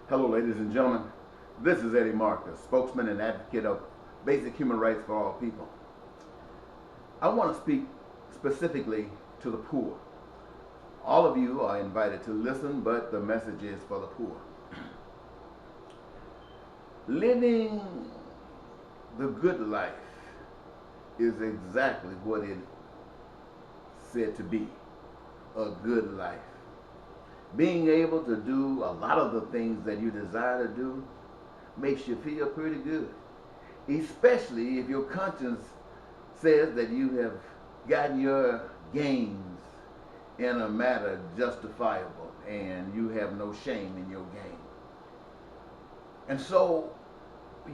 Hello, ladies and gentlemen. This is Eddie Marcus, spokesman and advocate of basic human rights for all people. I want to speak specifically to the poor. All of you are invited to listen, but the message is for the poor. Living the good life is exactly what it said to be, a good life. Being able to do a lot of the things that you desire to do makes you feel pretty good, especially if your conscience says that you have gotten your gains in a matter justifiable and you have no shame in your gain. And so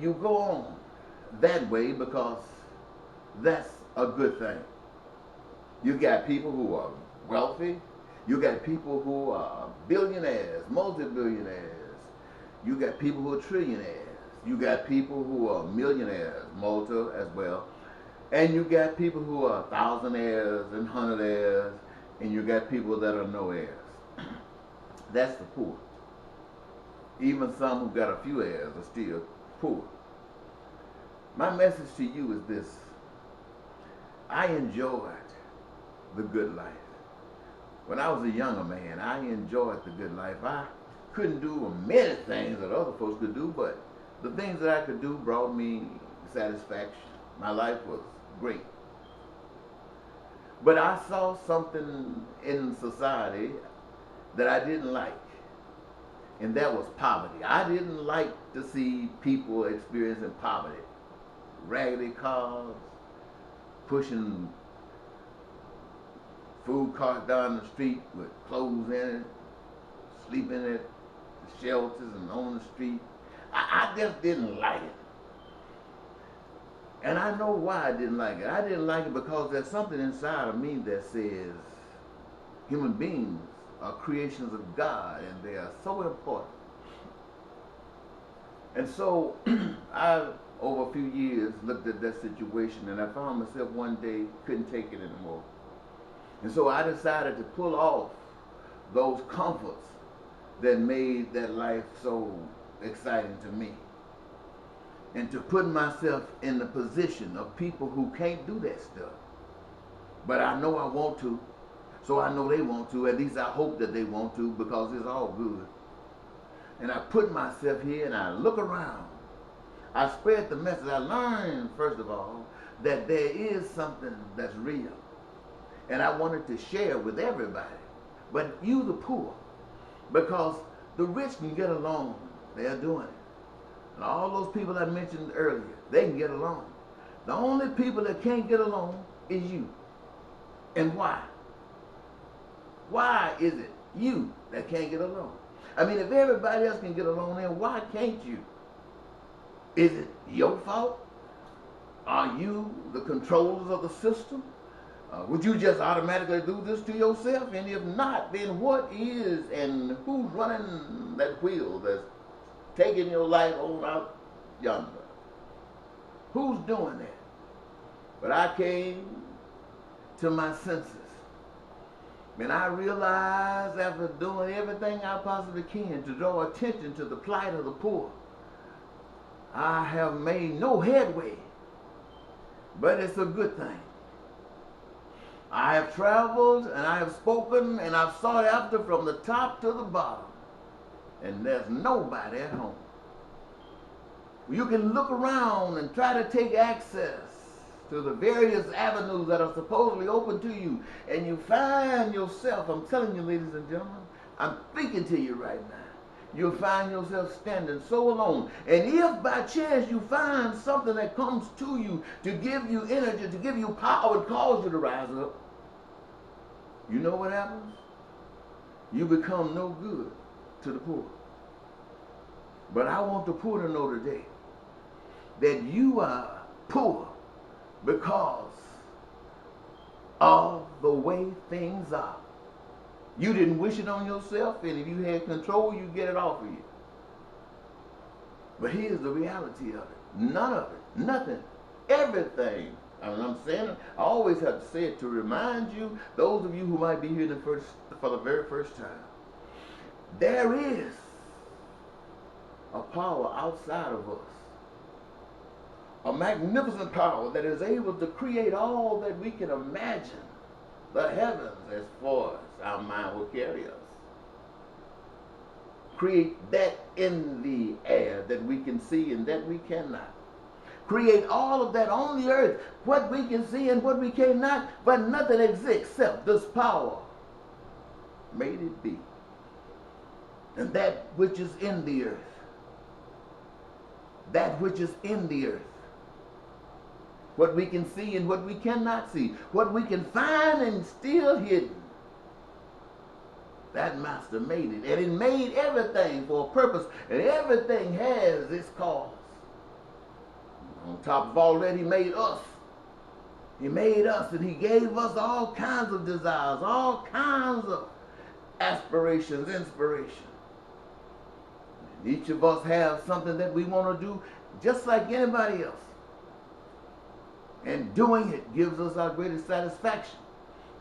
you go on that way because that's a good thing. You got people who are wealthy. You got people who are billionaires, multi-billionaires. You got people who are trillionaires. You got people who are millionaires, multi as well. And you got people who are thousandaires and hundredaires. And you got people that are no heirs. That's the poor. Even some who got a few heirs are still poor. My message to you is this. I enjoyed the good life. When I was a younger man, I enjoyed the good life. I couldn't do many things that other folks could do, but the things that I could do brought me satisfaction. My life was great. But I saw something in society that I didn't like, and that was poverty. I didn't like to see people experiencing poverty. Raggedy cars, pushing food carts down the street with clothes in it, sleeping at the shelters and on the street. I just didn't like it. And I know why I didn't like it. I didn't like it because there's something inside of me that says human beings are creations of God and they are so important. And so I, over a few years, looked at that situation and I found myself one day couldn't take it anymore. And so I decided to pull off those comforts that made that life so exciting to me. And to put myself in the position of people who can't do that stuff. But I know I want to, so I know they want to. At least I hope that they want to because it's all good. And I put myself here and I look around. I spread the message. I learned, first of all, that there is something that's real. And I wanted to share with everybody, but you the poor, because the rich can get along. They're doing it. And all those people I mentioned earlier, they can get along. The only people that can't get along is you. And why? Why is it you that can't get along? I mean, if everybody else can get along, then why can't you? Is it your fault? Are you the controllers of the system? Would you just automatically do this to yourself? And if not, then what is and who's running that wheel that's taking your life on out yonder? Who's doing that? But I came to my senses. And I realized after doing everything I possibly can to draw attention to the plight of the poor, I have made no headway. But it's a good thing. I have traveled and I have spoken and I've sought after from the top to the bottom. And there's nobody at home. You can look around and try to take access to the various avenues that are supposedly open to you. And you find yourself, I'm telling you, ladies and gentlemen, I'm speaking to you right now. You'll find yourself standing so alone. And if by chance you find something that comes to you to give you energy, to give you power, and cause you to rise up, you know what happens? You become no good to the poor. But I want the poor to know today that you are poor because of the way things are. You didn't wish it on yourself, and if you had control, you get it off of you. But here's the reality of it. None of it. Nothing. Everything. I'm saying it. I always have to say it to remind you, those of you who might be here for the very first time. There is power outside of us. A magnificent power that is able to create all that we can imagine, the heavens as far as our mind will carry us. Create that in the air that we can see and that we cannot. Create all of that on the earth, what we can see and what we cannot, but nothing exists except this power made it be. And that which is in the earth, that which is in the earth, what we can see and what we cannot see, what we can find and still hidden. That master made it, and it made everything for a purpose, and everything has its cause. On top of all that, he made us. He made us, and he gave us all kinds of desires, all kinds of aspirations, inspiration. And each of us have something that we want to do just like anybody else. And doing it gives us our greatest satisfaction.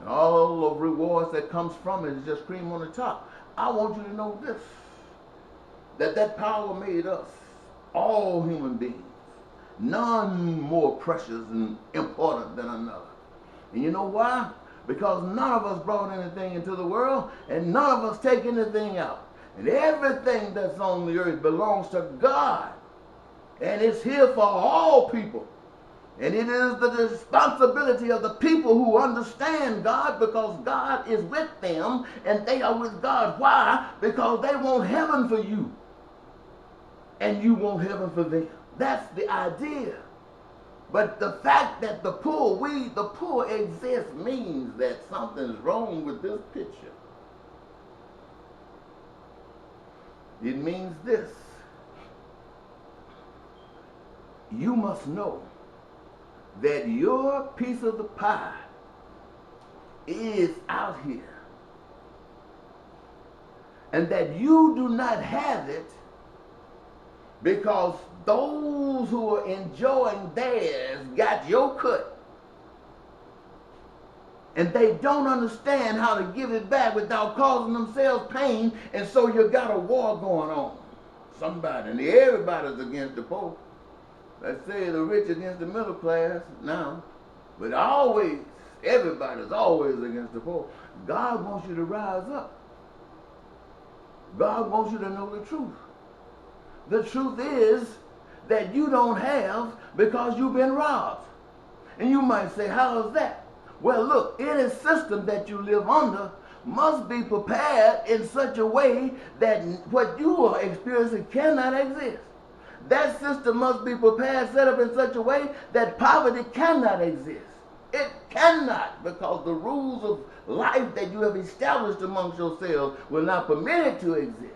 And all of the rewards that comes from it is just cream on the top. I want you to know this, that power made us, all human beings, none more precious and important than another. And you know why? Because none of us brought anything into the world, and none of us take anything out. And everything that's on the earth belongs to God. And it's here for all people. And it is the responsibility of the people who understand God, because God is with them and they are with God. Why? Because they want heaven for you and you want heaven for them. That's the idea. But the fact that the poor exist means that something's wrong with this picture. It means this. You must know that your piece of the pie is out here, and that you do not have it because those who are enjoying theirs got your cut, and they don't understand how to give it back without causing themselves pain, and so you got a war going on. Somebody, and everybody's against the poor. Let's say the rich against the middle class now, but always, everybody's always against the poor. God wants you to rise up. God wants you to know the truth. The truth is that you don't have because you've been robbed. And you might say, how is that? Well, look, any system that you live under must be prepared in such a way that what you are experiencing cannot exist. That system must be prepared, set up in such a way that poverty cannot exist. It cannot, because the rules of life that you have established amongst yourselves will not permit it to exist.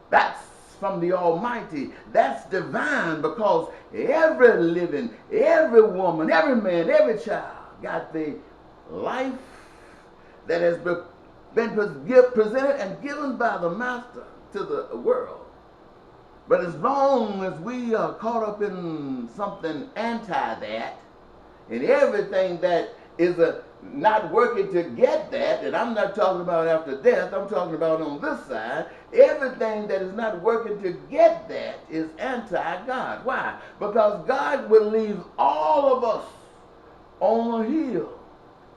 That's from the Almighty. That's divine, because every living, every woman, every man, every child got the life that has been presented and given by the Master to the world. But as long as we are caught up in something anti that, and everything that is not working to get that, and I'm not talking about after death, I'm talking about on this side, everything that is not working to get that is anti-God. Why? Because God will leave all of us on a hill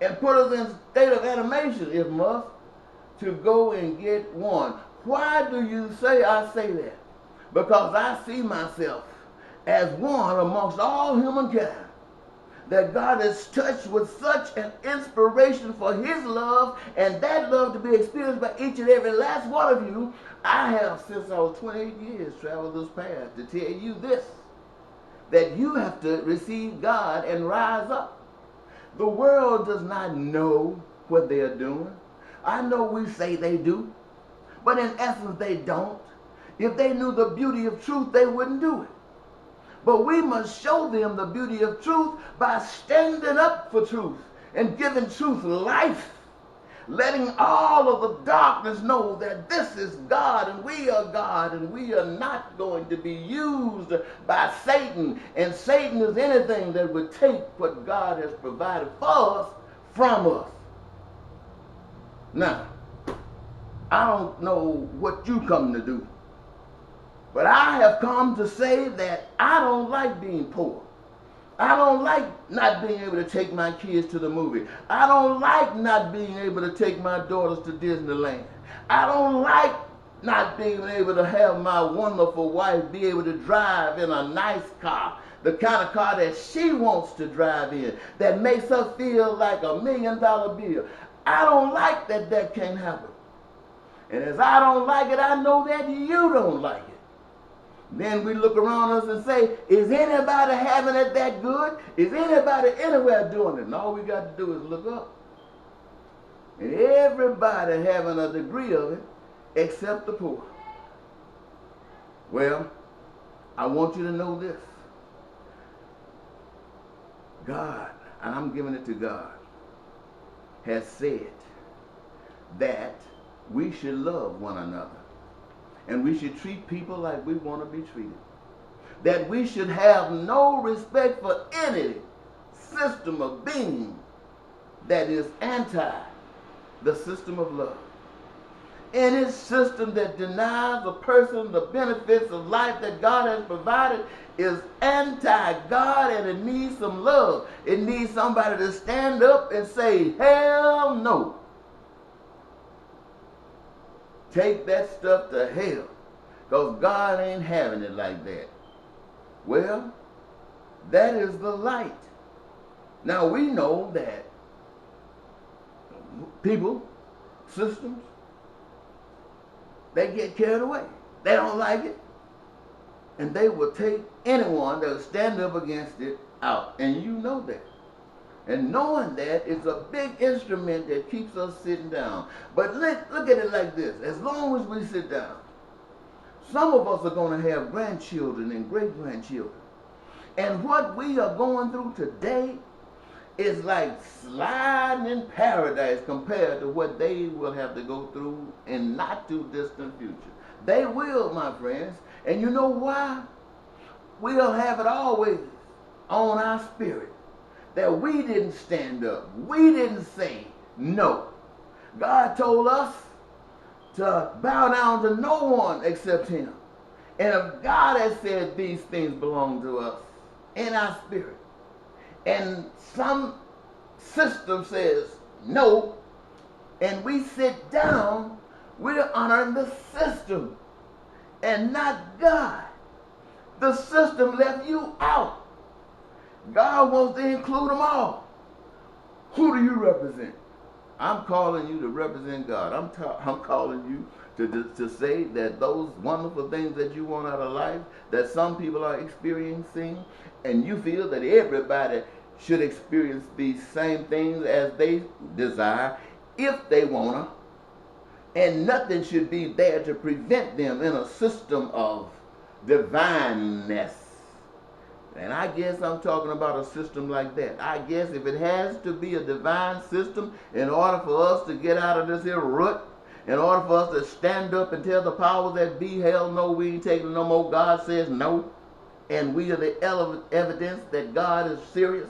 and put us in a state of animation, if must, to go and get one. Why do you say I say that? Because I see myself as one amongst all humankind, that God is touched with such an inspiration for his love, and that love to be experienced by each and every last one of you. I have, since I was 28 years, traveled this path to tell you this, that you have to receive God and rise up. The world does not know what they are doing. I know we say they do, but in essence they don't. If they knew the beauty of truth, they wouldn't do it. But we must show them the beauty of truth by standing up for truth and giving truth life, letting all of the darkness know that this is God and we are not going to be used by Satan. And Satan is anything that would take what God has provided for us from us. Now, I don't know what you come to do, But I have come to say that I don't like being poor. I don't like not being able to take my kids to the movie. I don't like not being able to take my daughters to Disneyland. I don't like not being able to have my wonderful wife be able to drive in a nice car, the kind of car that she wants to drive in, that makes her feel like $1 million bill. I don't like that that can't happen. And as I don't like it, I know that you don't like it. Then we look around us and say, is anybody having it that good? Is anybody anywhere doing it? And all we got to do is look up. And everybody having a degree of it except the poor. Well, I want you to know this. God, and I'm giving it to God, has said that we should love one another. And we should treat people like we want to be treated. That we should have no respect for any system of being that is anti the system of love. Any system that denies a person the benefits of life that God has provided is anti-God, and it needs some love. It needs somebody to stand up and say, hell no. Take that stuff to hell, because God ain't having it like that. Well, that is the light. Now we know that people, systems, they get carried away. They don't like it. And they will take anyone that will stand up against it out. And you know that. And knowing that is a big instrument that keeps us sitting down. But look at it like this. As long as we sit down, some of us are going to have grandchildren and great-grandchildren. And what we are going through today is like sliding in paradise compared to what they will have to go through in not too distant future. They will, my friends. And you know why? We'll have it always on our spirit that we didn't stand up. We didn't say no. God told us to bow down to no one except him. And if God has said these things belong to us in our spirit, and some system says no, and we sit down, we're honoring the system and not God. The system left you out. God wants to include them all. Who do you represent? I'm calling you to represent God. I'm calling you to say that those wonderful things that you want out of life, that some people are experiencing, and you feel that everybody should experience these same things as they desire, if they want to, and nothing should be there to prevent them in a system of divineness. And I guess I'm talking about a system like that. I guess if it has to be a divine system in order for us to get out of this here rut, in order for us to stand up and tell the powers that be, hell no, we ain't taking no more, God says no, and we are the evidence that God is serious,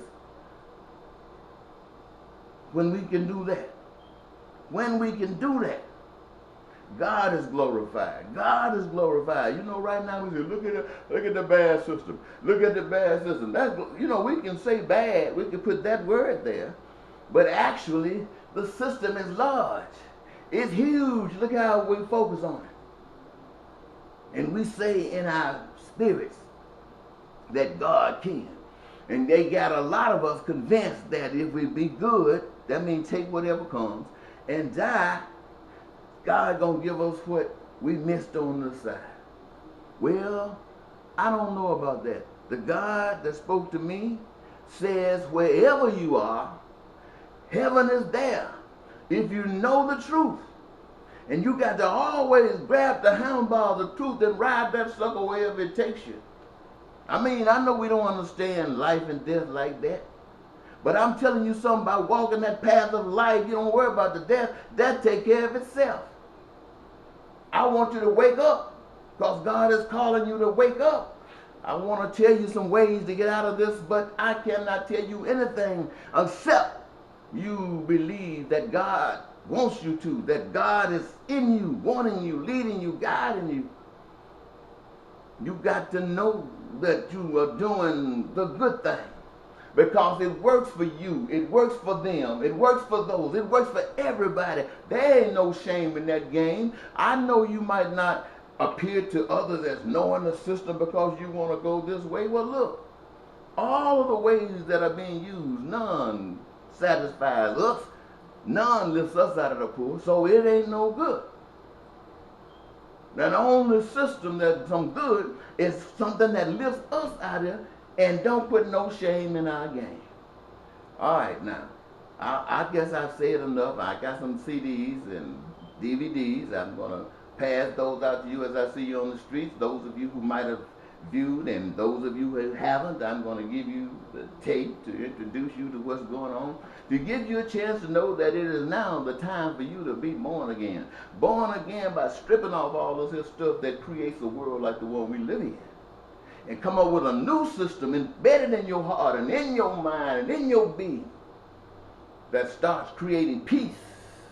when we can do that, God is glorified. God is glorified. You know, right now we say, look at the bad system. Look at the bad system. That's, you know, we can say bad. We can put that word there. But actually, the system is large. It's huge. Look how we focus on it. And we say in our spirits that God can. And they got a lot of us convinced that if we be good, that means take whatever comes, and die, God gonna give us what we missed on the side. Well, I don't know about that. The God that spoke to me says wherever you are, heaven is there. If you know the truth. And you got to always grab the handball of the truth and ride that sucker wherever it takes you. I mean, I know we don't understand life and death like that. But I'm telling you something about walking that path of life. You don't worry about the death. That take care of itself. I want you to wake up, because God is calling you to wake up. I want to tell you some ways to get out of this, but I cannot tell you anything except you believe that God wants you to, that God is in you, wanting you, leading you, guiding you. You got to know that you are doing the good thing. Because it works for you, it works for them, it works for those, it works for everybody. There ain't no shame in that game. I know you might not appear to others as knowing the system because you want to go this way. Well, look, all of the ways that are being used, none satisfies us, none lifts us out of the pool, so it ain't no good. Now, the only system that's some good is something that lifts us out of and don't put no shame in our game. All right, now, I guess I've said enough. I got some CDs and DVDs. I'm going to pass those out to you as I see you on the streets. Those of you who might have viewed and those of you who haven't, I'm going to give you the tape to introduce you to what's going on, to give you a chance to know that it is now the time for you to be born again. Born again by stripping off all of this stuff that creates a world like the one we live in. And come up with a new system embedded in your heart and in your mind and in your being that starts creating peace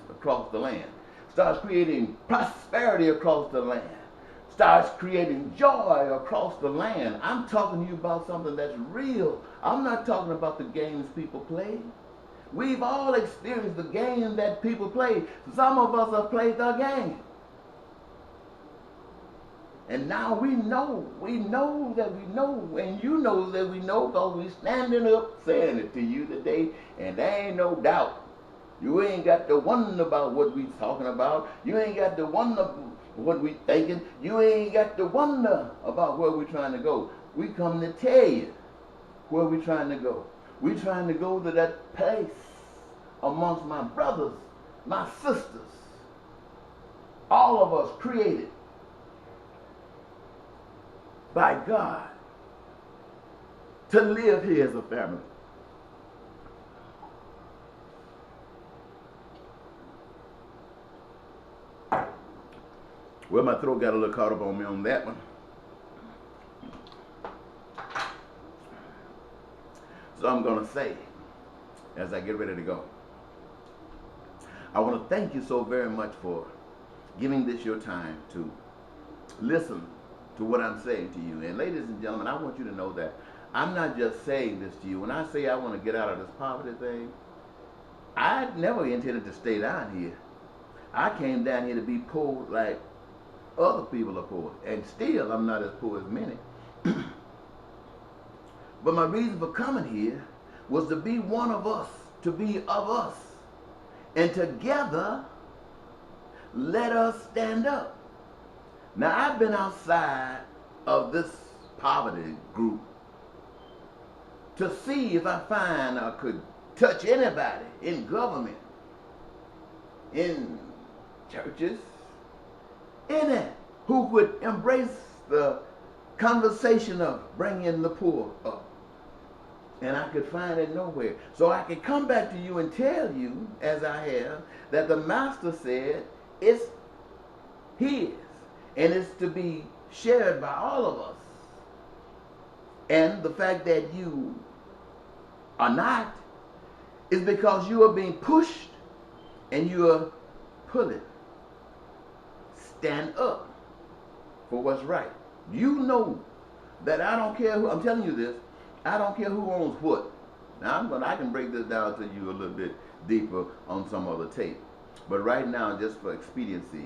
across the land, starts creating prosperity across the land, starts creating joy across the land. I'm talking to you about something that's real. I'm not talking about the games people play. We've all experienced the game that people play. Some of us have played the game. And now we know that we know, and you know that we know, because we standing up saying it to you today, and there ain't no doubt. You ain't got to wonder about what we talking about. You ain't got to wonder what we thinking. You ain't got to wonder about where we trying to go. We come to tell you where we trying to go. We trying to go to that place amongst my brothers, my sisters, all of us created by God to live here as a family. Well, my throat got a little caught up on me on that one. So I'm going to say, as I get ready to go, I want to thank you so very much for giving this your time to listen to what I'm saying to you. And ladies and gentlemen, I want you to know that I'm not just saying this to you. When I say I want to get out of this poverty thing, I never intended to stay down here. I came down here to be poor like other people are poor. And still, I'm not as poor as many. But my reason for coming here was to be one of us, to be of us. And together, let us stand up. Now, I've been outside of this poverty group to see if I find I could touch anybody in government, in churches, any who would embrace the conversation of bringing the poor up. And I could find it nowhere. So I could come back to you and tell you, as I have, that the Master said it's his. And it's to be shared by all of us. And the fact that you are not is because you are being pushed and you are pulling. Stand up for what's right. You know that I don't care who, I'm telling you this, I don't care who owns what. Now I can break this down to you a little bit deeper on some other tape. But right now, just for expediency,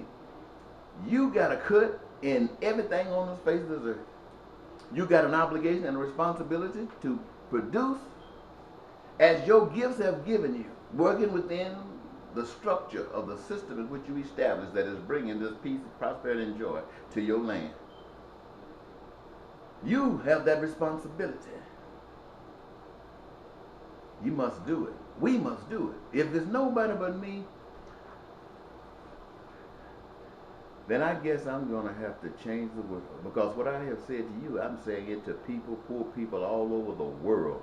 you got a cut in everything on this face of this earth. You got an obligation and a responsibility to produce as your gifts have given you, working within the structure of the system in which you established that is bringing this peace, prosperity, and joy to your land. You have that responsibility. You must do it. We must do it. If there's nobody but me, then I guess I'm going to have to change the word. Because what I have said to you, I'm saying it to people, poor people all over the world.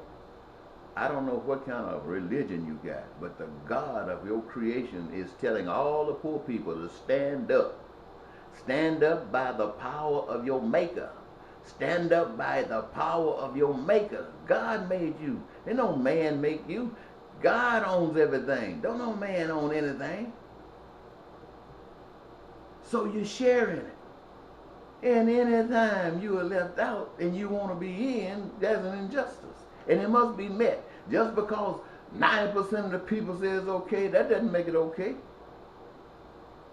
I don't know what kind of religion you got, but the God of your creation is telling all the poor people to stand up. Stand up by the power of your Maker. Stand up by the power of your Maker. God made you. Ain't no man make you. God owns everything. Don't no man own anything. So you're sharing it. And anytime you are left out and you want to be in, there's an injustice. And it must be met. Just because 90% of the people say it's okay, that doesn't make it okay.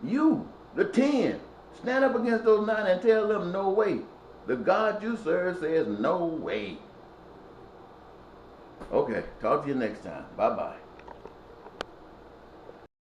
You, the 10, stand up against those 9 and tell them no way. The God you serve says no way. Okay, talk to you next time. Bye-bye.